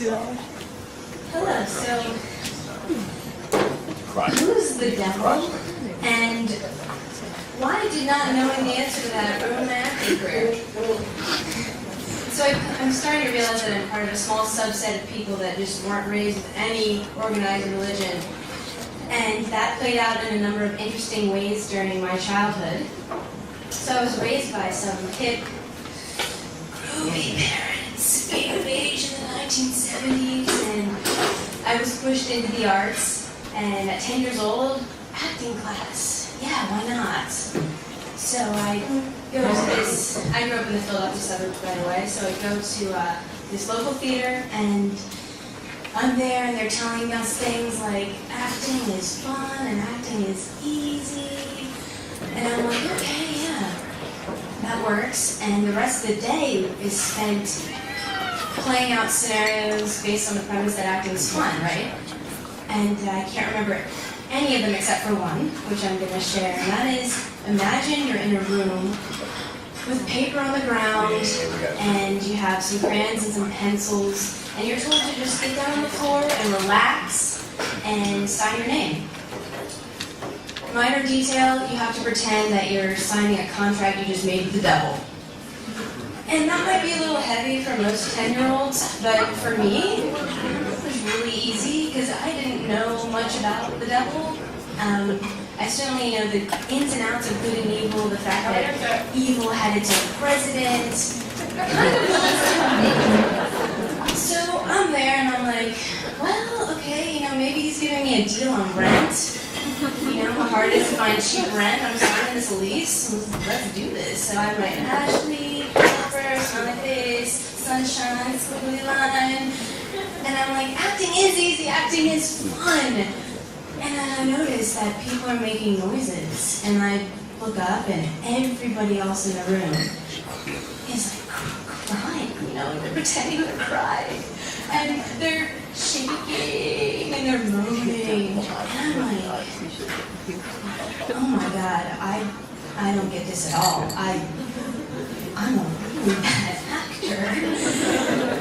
Hello, so who's the devil? And why did not knowing the answer to that ruin my acting career? So I'm starting to realize that I'm part of a small subset of people that just weren't raised with any organized religion. And that played out in a number of interesting ways during my childhood. So I was raised by some hip, groovy parents, came of age in the 1970s, and I was pushed into the arts. And at 10 years old, acting class. Yeah, why not? So I go to this, I grew up in the Philadelphia suburbs, by the way, so I go to this local theater, and I'm there, and they're telling us things like acting is fun, and acting is easy, and I'm like, okay, yeah, that works, and the rest of the day is spent playing out scenarios based on the premise that acting is fun, right? And I can't remember any of them except for one, which I'm going to share, and that is, imagine you're in a room with paper on the ground, and you have some crayons and some pencils, and you're told to just get down on the floor and relax and sign your name. Minor detail, you have to pretend that you're signing a contract you just made with the devil. And that might be a little heavy for most 10-year-olds, but for me, it was really easy because I didn't know much about the devil. I certainly know the ins and outs of good and evil, the fact that evil had its own president. So I'm there and I'm like, well, okay, maybe he's giving me a deal on rent. How hard it is to find cheap rent. I'm signing this lease. Let's do this. So I write Ashley, Pepper, smiley face, sunshine, squiggly line. And I'm like, acting is easy, acting is fun. And then I notice that people are making noises. And I look up and everybody else in the room is like crying, they're pretending to cry. And they're shaking and they're moaning. And I'm like, oh my God, I don't get this at all. I'm a really bad actor.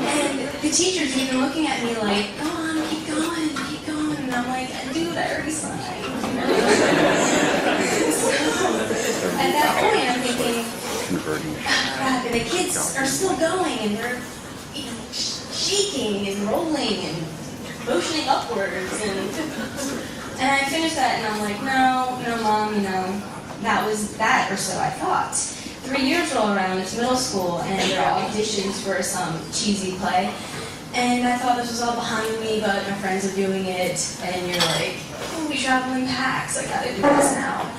And the teacher's even looking at me like, go on, keep going. And I'm like, dude, I already signed. So at that point, I'm thinking, oh, crap, and the kids are still going, and they're shaking and rolling and motioning upwards. And I finished that, and I'm like, no, Mom, that was that, or so I thought. 3 years roll around, it's middle school, and there are auditions for some cheesy play. And I thought this was all behind me, but my friends are doing it, and you're like, oh, we travel in packs, I gotta do this now.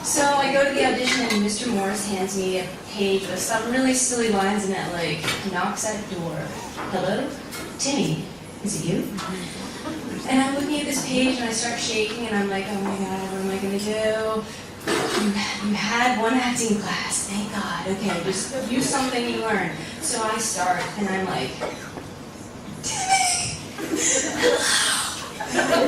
So I go to the audition, and Mr. Morris hands me a page with some really silly lines in it, like, knocks at door. Hello? Timmy, is it you? And I'm looking at this page, and I start shaking, and I'm like, oh my God, what am I gonna do? You had one acting class, thank God. Okay, just use something you learned. So I start, and I'm like, Timmy! Hello!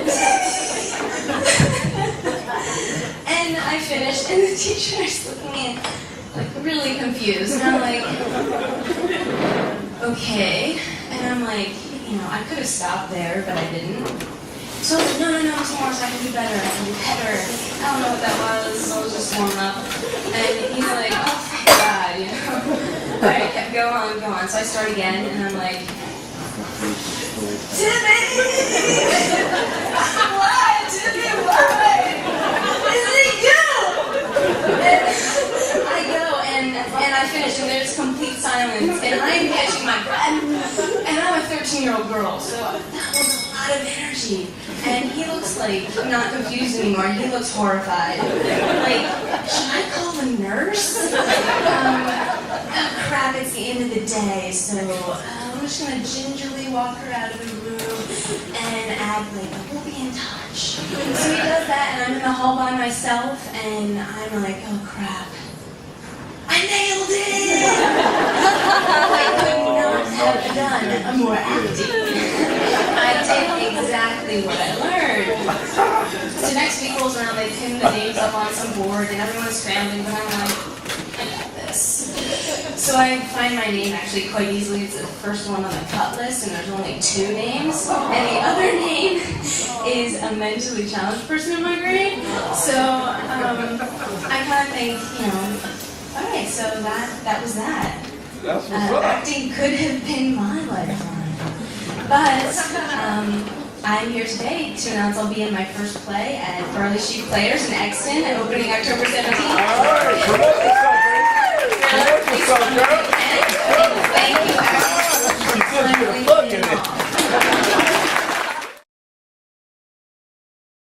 And I finished, and the teacher is looking at me like really confused. And I'm like, okay. And I'm like, I could have stopped there, but I didn't. So I was like, no, Mr. Morris, I can do better. I don't know what that was. I was just warming up. And he's like, oh, thank God, All right, go on. So I start again, and I'm like, Timmy! Why, Timmy? Why? Is it you? And I go, and I finish, and there's complete silence, and I'm catching my breath. And I'm a 13-year-old girl, so that was a lot of energy. And he looks like not confused anymore. He looks horrified. Like, should I call the nurse? Oh, crap, it's the end of the day, so I'm just going to gingerly walk her out of the room and act like we'll be in touch. So he does that, and I'm in the hall by myself, and I'm like, oh, crap. I nailed it! I could not have done more acting. I did exactly what I learned. So next week rolls around, they pin the names up on some board, and everyone's scrambling, but I'm like, I got this. So I find my name actually quite easily. It's the first one on the cut list, and there's only 2 names. And the other name is a mentally challenged person in my grade. So I kind of think, all right, so that was that. That's what's up. Acting could have been my lifeline. But I'm here today to announce I'll be in my first play at Barley Sheep Players in Exton, opening October 17th. All right,